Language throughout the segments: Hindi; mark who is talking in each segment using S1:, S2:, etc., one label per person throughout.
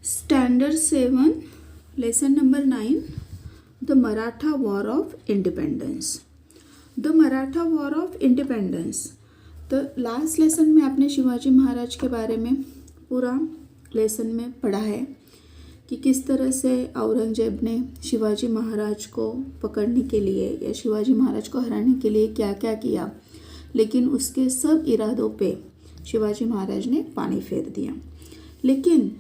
S1: Standard 7, lesson number 9, the Maratha War of Independence. The Maratha War of Independence. तो लास्ट लेसन में आपने शिवाजी महाराज के बारे में पूरा लेसन में पढ़ा है कि किस तरह से औरंगजेब ने शिवाजी महाराज को पकड़ने के लिए या शिवाजी महाराज को हराने के लिए क्या क्या किया, लेकिन उसके सब इरादों पे शिवाजी महाराज ने पानी फेर दिया। लेकिन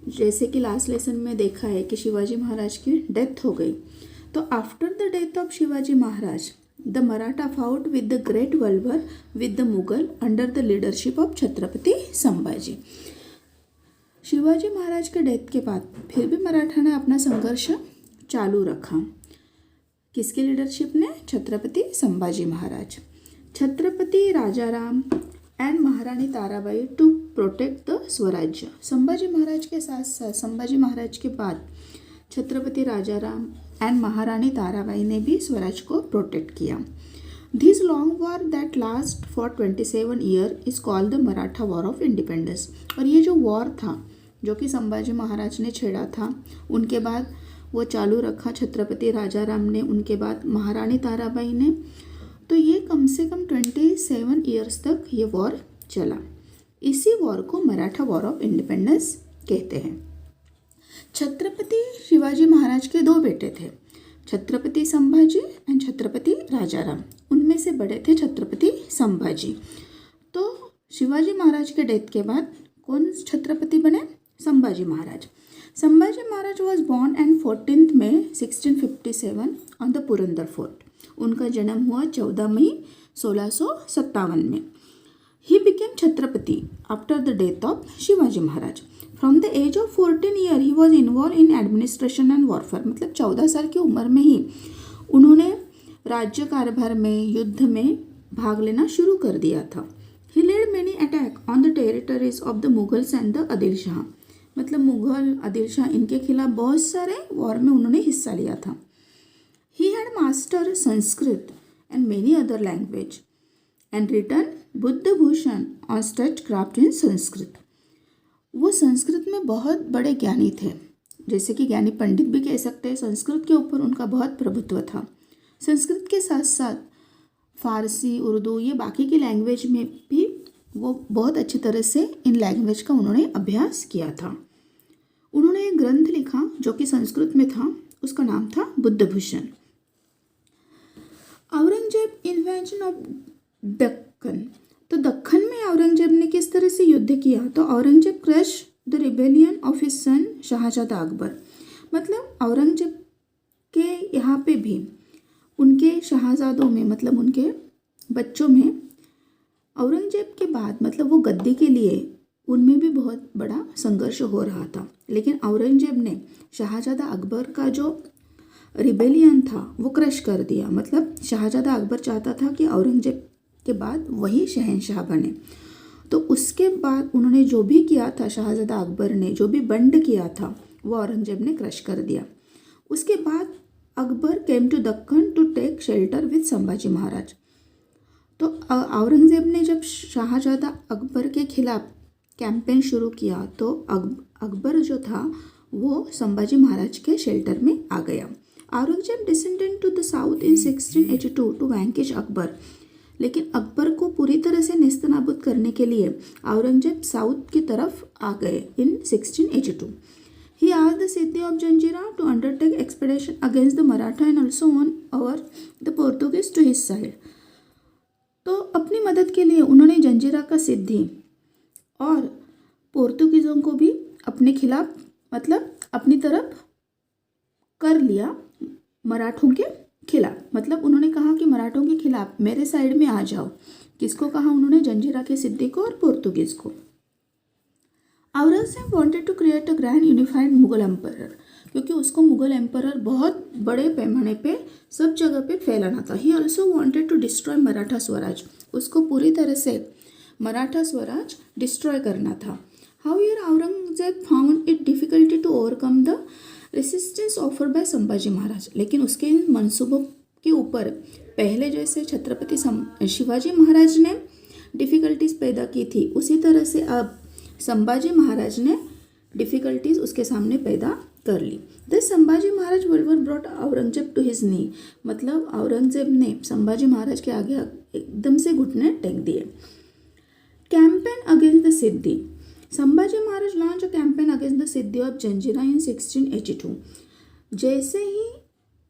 S1: जैसे कि लास्ट लेसन में देखा है कि शिवाजी महाराज की डेथ हो गई, तो after the death of Shivaji Maharaj the Maratha fought with the great war with the Mughal under the leadership of Chhatrapati Sambhaji. Shivaji Maharaj के डेथ के बाद फिर भी मराठा ने अपना संघर्ष चालू रखा। किसके लीडरशिप ने? छत्रपति संभाजी महाराज। छत्रपति राजाराम एंड महारानी ताराबाई टू प्रोटेक्ट द स्वराज्य। संभाजी महाराज के साथ साथ संभाजी महाराज के बाद छत्रपति राजाराम एंड महारानी ताराबाई ने भी स्वराज को प्रोटेक्ट किया। This long war that last for 27 year is called the Maratha war of independence. और ये जो वॉर था जो कि संभाजी महाराज ने छेड़ा था, उनके बाद वो चालू रखा छत्रपति राजाराम ने, उनके बाद महारानी ताराबाई ने, तो ये कम से कम 27 ईयर्स तक ये वॉर चला। इसी वॉर को मराठा वॉर ऑफ इंडिपेंडेंस कहते हैं। छत्रपति शिवाजी महाराज के दो बेटे थे, छत्रपति संभाजी एंड छत्रपति राजाराम। उनमें से बड़े थे छत्रपति संभाजी। तो शिवाजी महाराज के डेथ के बाद कौन छत्रपति बने? Sambhaji Maharaj. Sambhaji Maharaj was born and 14 May 1657 on the Purandar fort. उनका जन्म हुआ 14 मई 1657 में। He became Chhatrapati after the death of Shivaji Maharaj. From the age of 14 year he was involve in administration and warfare. मतलब 14 साल की उम्र में ही उन्होंने राज्य कारभार में, युद्ध में भाग लेना शुरू कर दिया था। He led many attack on the territories of the Mughals and the Adil Shah. मतलब मुगल, आदिल शाह, इनके खिलाफ बहुत सारे वॉर में उन्होंने हिस्सा लिया था। He had mastered Sanskrit and many other language and written Buddha Bhushan on statecraft in Sanskrit. वो संस्कृत में बहुत बड़े ज्ञानी थे, जैसे कि ज्ञानी पंडित भी कह सकते हैं। संस्कृत के ऊपर उनका बहुत प्रभुत्व था। संस्कृत के साथ साथ फारसी, उर्दू, ये बाकी की लैंग्वेज में भी वो बहुत अच्छी तरह से इन लैंग्वेज का उन्होंने अभ्यास किया था। उन्होंने एक ग्रंथ लिखा जो कि संस्कृत में था, उसका नाम था बुद्ध भूषण। Aurangzeb invention of Deccan. तो दक्कन में औरंगजेब ने किस तरह से युद्ध किया? तो Aurangzeb crush the rebellion of his son Shahzada Akbar. मतलब औरंगजेब के यहाँ पे भी उनके शाहजादों में, मतलब उनके बच्चों में, औरंगजेब के बाद मतलब वो गद्दी के लिए उनमें भी बहुत बड़ा संघर्ष हो रहा था। लेकिन औरंगजेब ने शाहजादा अकबर का जो रिबेलियन था वो क्रश कर दिया। मतलब शाहजादा अकबर चाहता था कि औरंगजेब के बाद वही शहंशाह बने। तो उसके बाद उन्होंने जो भी किया था, शाहजादा अकबर ने जो भी बंड किया था, वो औरंगजेब ने क्रश कर दिया। उसके बाद Akbar came to Deccan to take shelter with Sambhaji Maharaj. तो औरंगजेब ने जब शाहजादा अकबर के खिलाफ कैंपेन शुरू किया तो अकबर जो था वो संभाजी महाराज के शेल्टर में आ गया। Aurangzeb descended to the south in 1682 to vanquish Akbar. लेकिन अकबर को पूरी तरह से नेस्तनाबूद करने के लिए औरंगजेब साउथ की तरफ आ गए in 1682। He asked the Siddhi of Janjira to undertake expedition against the Maratha and also on over the Portuguese to his side. तो अपनी मदद के लिए उन्होंने जंजीरा का सिद्धि और पोर्तुगीज़ों को भी अपने खिलाफ, मतलब अपनी तरफ कर लिया, मराठों के खिलाफ। मतलब उन्होंने कहा कि मराठों के खिलाफ मेरे साइड में आ जाओ। किसको कहा उन्होंने? जंजीरा के सिद्धि को और पोर्तुगीज़ को। Aurangzeb wanted to create a grand unified Mughal emperor, क्योंकि उसको मुगल एम्परर बहुत बड़े पैमाने पे सब जगह पे फैलाना था। He also wanted to destroy Maratha Swaraj. उसको पूरी तरह से मराठा स्वराज डिस्ट्रॉय करना था। However Aurangzeb found it difficulty to overcome the resistance offer by Sambhaji Maharaj. लेकिन उसके इन मंसूबों के ऊपर पहले जैसे छत्रपति शिवाजी महाराज ने डिफ़िकल्टीज पैदा की थी, उसी तरह से अब संभाजी महाराज ने डिफ़िकल्टीज उसके सामने पैदा कर ली। This Sambhaji Maharaj valour brought Aurangzeb to his knee, मतलब औरंगजेब ने संभाजी महाराज के आगे एकदम से घुटने टेक दिए। Campaign against the Siddhi, Sambhaji Maharaj launch a campaign against the Siddhi of Janjira in 1682। जैसे ही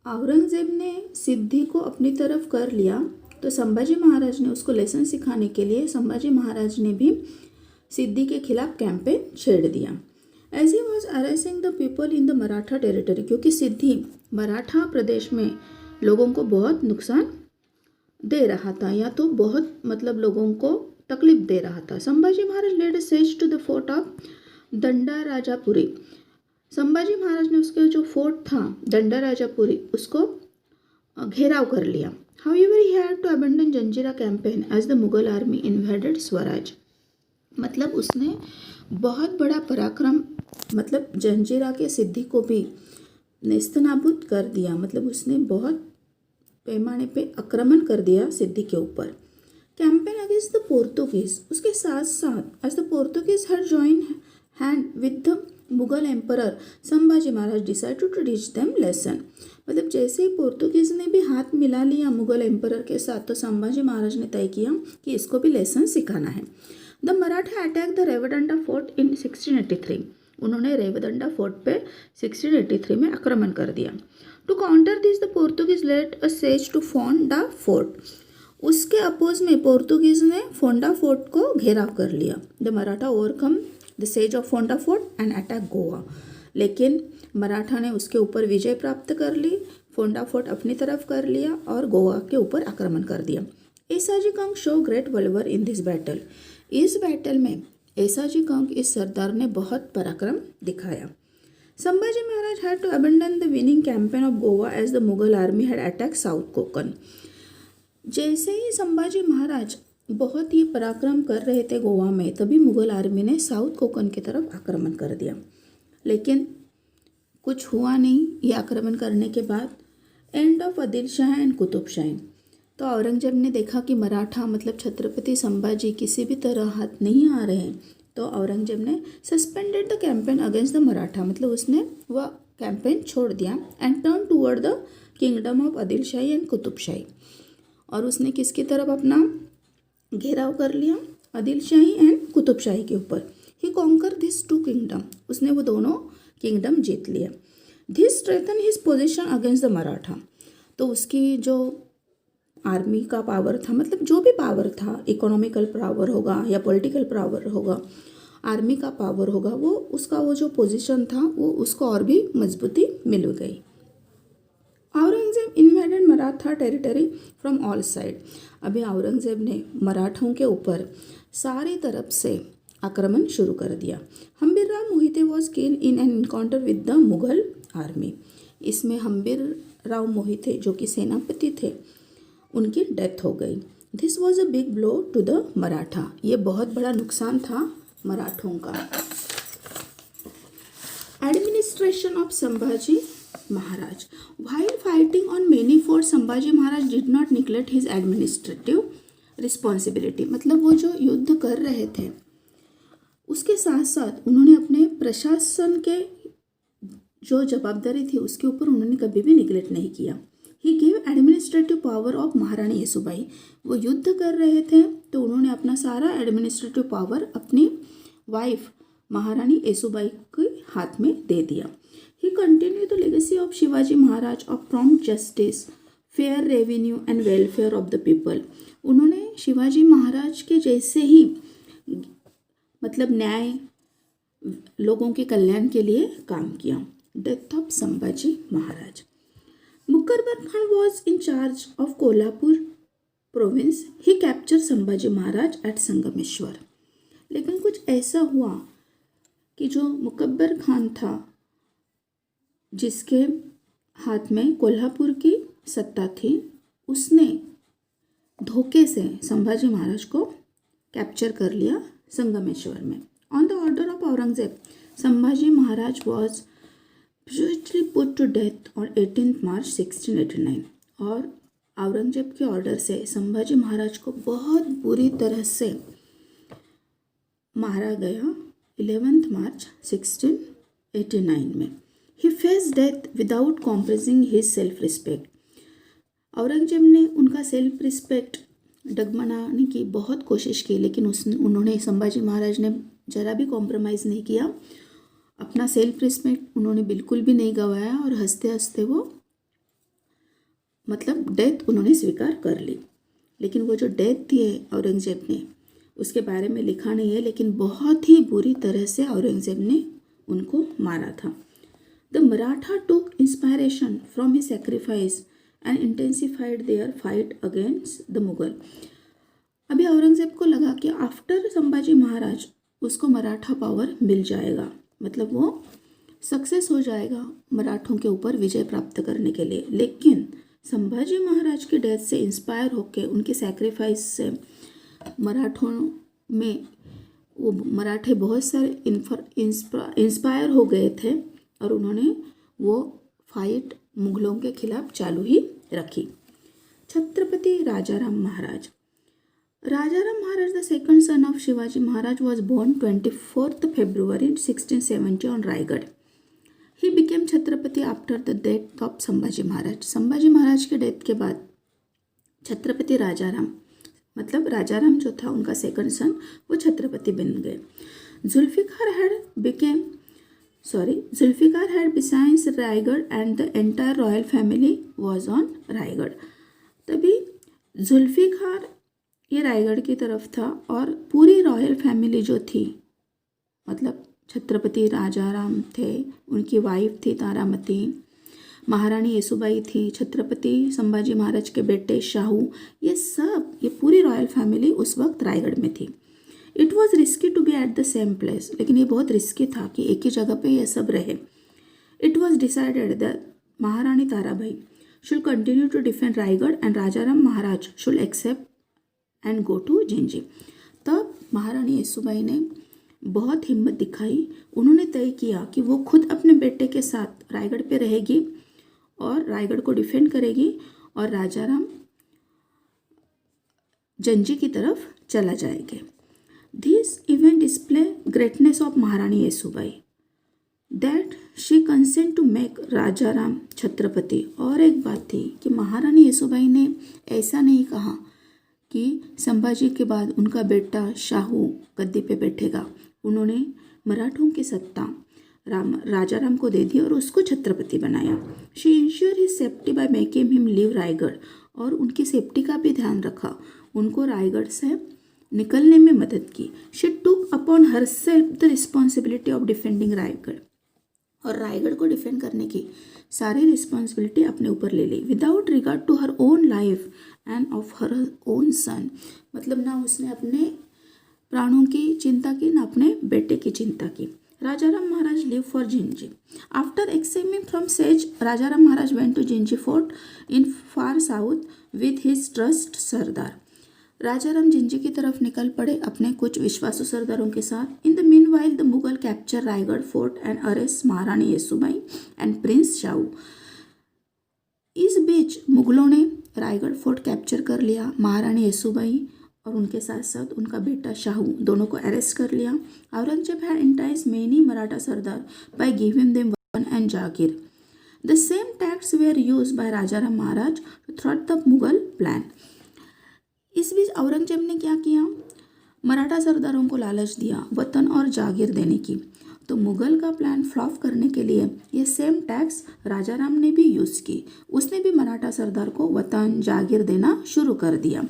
S1: औरंगजेब ने सिद्धि को अपनी तरफ कर लिया तो संभाजी महाराज ने उसको लेसन सिखाने के लिए संभाजी महाराज ने भी सिद्धि के खिलाफ कैंपेन छेड़ दिया। As he was harassing the people in the Maratha territory, क्योंकि सिद्धि मराठा प्रदेश में लोगों को बहुत नुकसान दे रहा था, या तो बहुत मतलब लोगों को तकलीफ दे रहा था। Sambhaji Maharaj led siege to the fort of Dandarajapuri, Sambhaji Maharaj ने उसके जो फोर्ट था दंडाराजापुरी उसको घेराव कर लिया। However, he had to abandon Janjira campaign as the Mughal army invaded Swaraj, मतलब उसने बहुत बड़ा पराक्रम, मतलब जंजीरा के सिद्धि को भी नेस्तनाबूद कर दिया, मतलब उसने बहुत पैमाने पे आक्रमण कर दिया सिद्धि के ऊपर। कैंपेन अगेंस्ट द पोर्तुगीज, उसके साथ साथ as the Portuguese had join hand with the Mughal emperor Sambhaji Maharaj decided to teach them lesson, मतलब जैसे ही पोर्तुगीज ने भी हाथ मिला लिया मुगल एम्परर के साथ तो संभाजी महाराज ने तय किया कि इसको भी लेसन सिखाना है। The Maratha attack the Revdanda fort in 1683, उन्होंने रेवदंडा फोर्ट पे 1683 में आक्रमण कर दिया। To counter this the Portuguese led a siege to Fonda fort, उसके अपोज में पोर्तुगीज ने फोंडा फोर्ट को घेराव कर लिया। The Maratha overcome the siege of Fonda fort and attack Goa, लेकिन मराठा ने उसके ऊपर विजय प्राप्त कर ली, फोंडा फोर्ट अपनी तरफ कर लिया और गोवा के ऊपर आक्रमण कर दिया। Esaji Kank show great valour in this battle, इस बैटल में एसाजी कंग इस सरदार ने बहुत पराक्रम दिखाया। Sambhaji Maharaj had to abandon the winning campaign of Goa as the Mughal army had attack south Konkan, जैसे ही संभाजी महाराज बहुत ही पराक्रम कर रहे थे गोवा में, तभी मुगल आर्मी ने साउथ कोकन की तरफ आक्रमण कर दिया। लेकिन कुछ हुआ नहीं ये आक्रमण करने के बाद। End of Adil Shah and Qutub Shahi, तो औरंगजेब ने देखा कि मराठा मतलब छत्रपति संभाजी किसी भी तरह हाथ नहीं आ रहे हैं, तो औरंगजेब ने suspended the campaign against the Maratha, मतलब उसने वह कैंपेन छोड़ दिया and turn toward the kingdom of Adil Shahi and Qutub Shahi, और उसने किसकी तरफ अपना घेराव कर लिया, आदिल शाही एंड कुतुब शाही के ऊपर। He conquer this two kingdom, उसने वो दोनों किंगडम जीत लिया। This strengthen his position against the Maratha, तो उसकी जो आर्मी का पावर था, मतलब जो भी पावर था, इकोनॉमिकल पावर होगा या पॉलिटिकल पावर होगा, आर्मी का पावर होगा, वो उसका वो जो पोजीशन था वो उसको और भी मजबूती मिल गई। Aurangzeb invaded Maratha territory from all side, अभी औरंगजेब ने मराठों के ऊपर सारी तरफ से आक्रमण शुरू कर दिया। Hambirrao Mohite was kill in an encounter with the Mughal army, इसमें हम्बीरराव मोहिते जो कि सेनापति थे उनकी डेथ हो गई। This was a big blow to the Maratha, ये बहुत बड़ा नुकसान था मराठों का। Administration of Sambhaji Maharaj, while fighting on many forts Sambhaji Maharaj did not neglect his administrative responsibility, मतलब वो जो युद्ध कर रहे थे उसके साथ साथ उन्होंने अपने प्रशासन के जो जवाबदारी थी उसके ऊपर उन्होंने कभी भी निगलेक्ट नहीं किया। ही give administrative power of Maharani Yesubai, वो युद्ध कर रहे थे तो उन्होंने अपना सारा एडमिनिस्ट्रेटिव पावर अपनी वाइफ महारानी येसुबाई के हाथ में दे दिया। He continue the legacy of Shivaji Maharaj of prompt justice, fair revenue and welfare of the people, उन्होंने शिवाजी महाराज के जैसे ही मतलब न्याय, लोगों के कल्याण के लिए काम किया। Death of Sambhaji Maharaj, Muqarrab Khan was in charge of Kolhapur province, he capture Sambhaji Maharaj at Sangameshwar, लेकिन कुछ ऐसा हुआ कि जो मुकब्बर खान था जिसके हाथ में कोल्हापुर की सत्ता थी, उसने धोखे से संभाजी महाराज को कैप्चर कर लिया संगमेश्वर में। On the order of Aurangzeb, Sambhaji Maharaj was brutally put to death on 18 March 1689, और औरंगजेब के ऑर्डर से संभाजी महाराज को बहुत बुरी तरह से मारा गया 11 मार्च 1689 में। He face death without compromising his self respect. Aurangzeb ने उनका सेल्फ रिस्पेक्ट डगमगाने की बहुत कोशिश की, लेकिन उन्होंने संभाजी महाराज ने ज़रा भी कॉम्प्रोमाइज़ नहीं किया। अपना सेल्फ रिस्पेक्ट उन्होंने बिल्कुल भी नहीं गंवाया और हंसते हंसते वो मतलब डेथ उन्होंने स्वीकार कर ली। लेकिन वो जो डेथ दी है औरंगजेब ने, उसके बारे में लिखा नहीं है, लेकिन बहुत ही बुरी तरह से औरंगजेब ने उनको मारा था। The Maratha took inspiration from his sacrifice and intensified their fight against the Mughal. अभी औरंगजेब को लगा कि आफ्टर संभाजी महाराज उसको मराठा पावर मिल जाएगा, मतलब वो सक्सेस हो जाएगा मराठों के ऊपर विजय प्राप्त करने के लिए। लेकिन संभाजी महाराज की डेथ से इंस्पायर होके, उनके सैक्रिफाइस से मराठों में वो मराठे बहुत सारे इंस्पायर हो गए थे और उन्होंने वो फाइट मुगलों के खिलाफ चालू ही रखी। Chhatrapati Rajaram Maharaj. Rajaram Maharaj the second son of Shivaji Maharaj was born 24 February 1670 on Raigad. He became Chhatrapati after the death of Sambhaji Maharaj. Sambhaji Maharaj के डेथ के बाद छत्रपति राजाराम, मतलब राजाराम जो था उनका सेकंड सन, वो छत्रपति बन गए। Zulfikar had besides Raigad and the entire royal family was on Raigad. तभी जुल्फिकार ये रायगढ़ की तरफ था और पूरी रॉयल फैमिली जो थी, मतलब छत्रपति राजाराम थे, उनकी वाइफ थी तारामती, महारानी येसुबाई थी, छत्रपति संभाजी महाराज के बेटे शाहू, ये पूरी रॉयल फैमिली उस वक्त रायगढ़ में थी। It was risky to be at the same place, लेकिन ये बहुत रिस्की था कि एक ही जगह पे ये सब रहे। It was decided that Maharani Tarabai should continue to defend Raigad and Rajaram Maharaj should accept and go to Jinji. तब महारानी येसुबाई ने बहुत हिम्मत दिखाई। उन्होंने तय किया कि वो खुद अपने बेटे के साथ रायगढ़ पे रहेगी और रायगढ़ को डिफेंड करेगी और राजाराम जंजी की तरफ चला जाएंगे। This event display greatness of Maharani Yesubai that she consent to make Rajaram Chhatrapati. और एक बात थी कि महारानी येसुबाई ने ऐसा नहीं कहा कि संभाजी के बाद उनका बेटा शाहू गद्दी पे बैठेगा। उन्होंने मराठों की सत्ता राजाराम को दे दी और उसको छत्रपति बनाया। She ensure his safety by making him leave Raigarh, और उनकी सेफ्टी का भी ध्यान रखा, उनको रायगढ़ से निकलने में मदद की। She took upon her self the responsibility of defending Raigarh, और रायगढ़ को डिफेंड करने की सारी रिस्पॉन्सिबिलिटी अपने ऊपर ले ली without regard to her own life and of her own son. मतलब ना उसने अपने प्राणों की चिंता की, ना अपने बेटे की चिंता की। Rajaram Maharaj leave for Jinji. After escaping from siege, Rajaram Maharaj went to Jinji fort in far south with his trust sardar. Rajaram Jinji की तरफ निकल पड़े अपने कुछ विश्वासु सरदारों के साथ। In the mean while the Mughal capture Raigarh fort and arrest महारानी येसुबाई एंड प्रिंस शाहू। इस बीच मुगलों ने रायगढ़ फोर्ट कैप्चर कर लिया, महारानी येसुबाई और उनके साथ साथ उनका बेटा शाहू दोनों को अरेस्ट कर लिया। Aurangzeb had enticed many Maratha sardar by giving them one and jagir. The same tax were used by Rajaram Maharaj to thwart the Mughal plan. इस बीच औरंगजेब ने क्या किया, मराठा सरदारों को लालच दिया वतन और जागीर देने की। तो मुगल का प्लान फ्लॉप करने के लिए ये सेम टैक्स राजाराम ने भी यूज़ की। उसने भी मराठा सरदार को वतन जागीर देना शुरू कर दिया।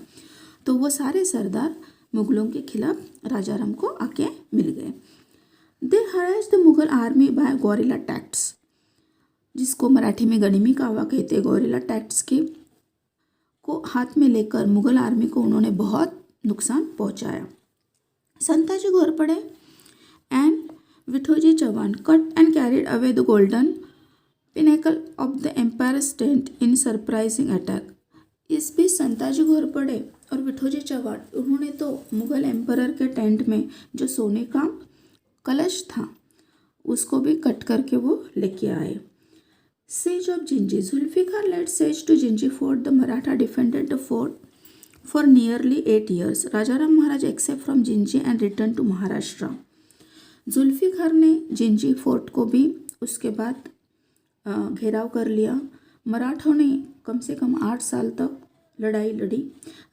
S1: तो वो सारे सरदार मुगलों के खिलाफ राजाराम को आके मिल गए। They harass the Mughal army by guerrilla tactics, जिसको मराठी में गनिमी कावा कहते हैं। गोरिल्ला टैक्ट्स के को हाथ में लेकर मुगल आर्मी को उन्होंने बहुत नुकसान पहुंचाया। Santaji Ghorpade and Vithoji Chauhan cut and carried away the golden pinnacle of the empire state in surprising attack. इस बीच संताजी घोरपड़े और विठोजी चौहान उन्होंने तो मुगल एम्पायर के टेंट में जो सोने का कलश था उसको भी कट करके वो लेके आए। Siege of Jinji. Zulfikar led siege to Jinji fort. The Maratha defended the fort for nearly 8 years. Rajaram Maharaj escaped from Jinji and returned to Maharashtra. Zulfikar ने जिंजी फोर्ट को भी उसके बाद घेराव कर लिया। मराठों ने कम से कम 8 साल तक लड़ाई लड़ी।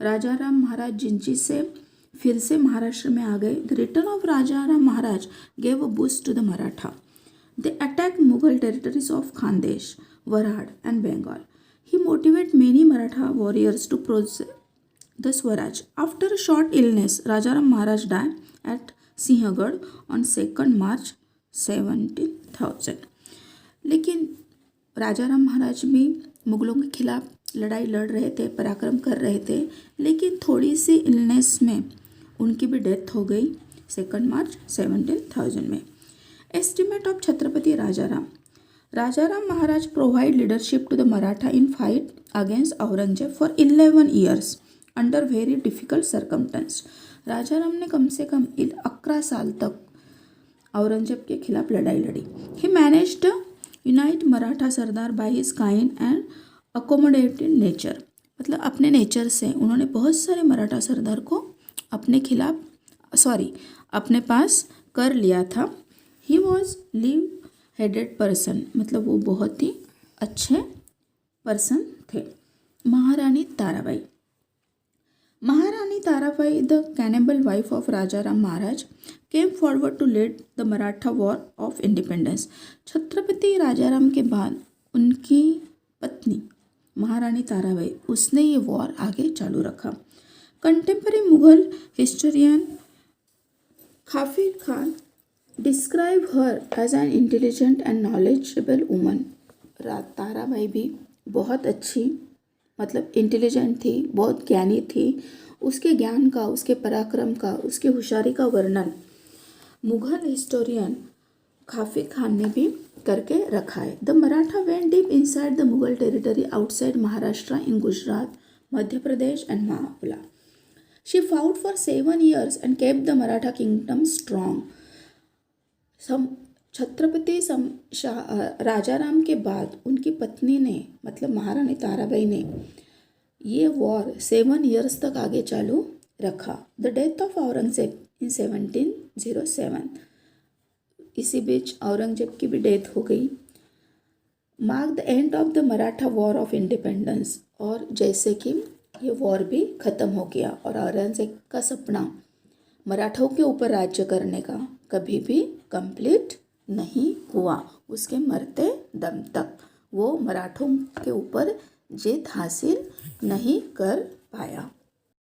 S1: राजा राम महाराज जिंजी से फिर से महाराष्ट्र में आ गए। The return of Raja Ram Maharaj gave a boost to the Maratha. They attacked Mughal territories of Khandesh, Warad and Bengal. He motivated many Maratha warriors to possess the Swaraj. After a short illness, Rajaram Maharaj died at Sinhagad on 2nd March 17,000. लेकिन राजाराम महाराज भी मुगलों के खिलाफ लड़ाई लड़ रहे थे, पराक्रम कर रहे थे, लेकिन थोड़ी सी इलनेस में उनकी भी डेथ हो गई 2 मार्च 17,000 में. Estimate of Chhatrapati Rajaram. Rajaram Maharaj provide leadership to the Maratha in fight against Aurangzeb for 11 years under very difficult circumstances. Rajaram ने कम से कम 11 साल तक औरंगजेब के खिलाफ लड़ाई लड़ी. He managed to unite Maratha Sardar by his kind and accommodating nature. मतलब अपने नेचर से उन्होंने बहुत सारे मराठा सरदार को अपने पास कर लिया था. He was leave headed person, मतलब वो बहुत ही अच्छे पर्सन थे. Maharani Tarabai. Maharani Tarabai the capable wife of Rajaram Maharaj came forward to lead the Maratha war of independence. Chhatrapati Rajaram के बाद उनकी पत्नी महारानी ताराबाई, उसने ये वॉर आगे चालू रखा. Contemporary Mughal historian Khafi Khan describe her as an intelligent and knowledgeable woman. Tarabai भी बहुत अच्छी, मतलब इंटेलिजेंट थी, बहुत ज्ञानी थी. उसके ज्ञान का, उसके पराक्रम का, उसकी होशियारी का वर्णन मुगल हिस्टोरियन खाफिर खान ने भी करके रखा है. The Maratha went deep inside the Mughal territory outside Maharashtra in Gujarat, Madhya Pradesh and महाबला. She fought for 7 years and kept the Maratha kingdom strong. Chhatrapati Rajaram के बाद उनकी पत्नी ने, मतलब महारानी ताराबाई ने, ये वॉर 7 years तक आगे चालू रखा. द डेथ ऑफ औरंगजेब इन 1707. इसी बीच औरंगजेब की भी डेथ हो गई. Mark the end of the Maratha war of independence. और जैसे कि ये वॉर भी ख़त्म हो गया और औरंगजेब का सपना मराठों के ऊपर राज्य करने का कभी भी कंप्लीट नहीं हुआ. उसके मरते दम तक वो मराठों के ऊपर जीत हासिल नहीं कर पाया.